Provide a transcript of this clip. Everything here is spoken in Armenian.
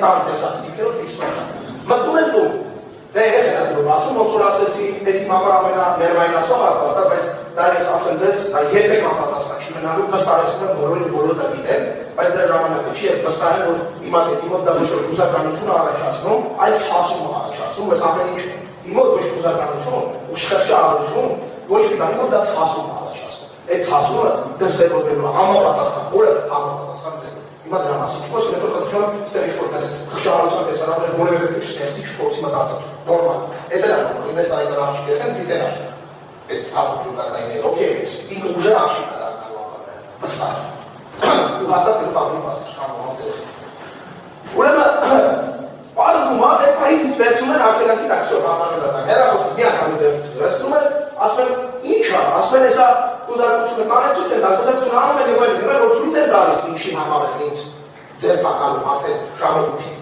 տան տեսախցիկերով ֆիքսված է։ Մտնում են տուն, դե հետ են դրում, ասում ոնց որ ասեցի, էդի մամար ամենաներվայնացող արտաստ, բայց դա ես ասեմ ձեզ, դա երբեք անպատասխան չի մնալու, վստահեցնում եմ բոլորը դա գիտեն, բայց դրա ժամանակը չի, ես վստահ եմ, որ իմացեք, իմ մոտ դա ոչ որ հուզականություն առաջացնում, այլ ցասում առաջացնում, ես ամեն ինչ իմ մոտ ոչ հուզականություն, ուշխեղճահարություն, ոչ մի բան, իմ մոտ դա ցասում առաջացնում։ Այդ ցասումը դրսևորվելու համապատասխան, որը համապատասխան ձև։ Հիմա դրա մասին չխոսում, հետո խնդրում եմ, ստեղ ինչ-որ տես խղճահարության տեսանավներ որևէ դեպք ստեղծի չփորձի մտածել, նորմալ։ Էդ էլ է, իմ ես տարեկան աղջիկներ են, գիտեն աղջիկ։ Այդ հաղորդություններն օքեյ ես, ինքը ուժեր աղջիկ դառնալու համար, վստահ։ Ու հաստատ կպահի բարձր կանոնացել։ Ուրեմն, բարձում է, այդ պահից վերցում են արգելակի տաքսով համանելատան, հեռախոսից մի անգամ ձեռքից վերցնում են, ասում են, ինչ է, ասում են, հեսա կուզարկությունը կանեցուց են, կուզարկությունը անում են և այլ, որ ցույց են տալիս ինչի համար են ինձ ձեր պակալում, արդեն շահողություն։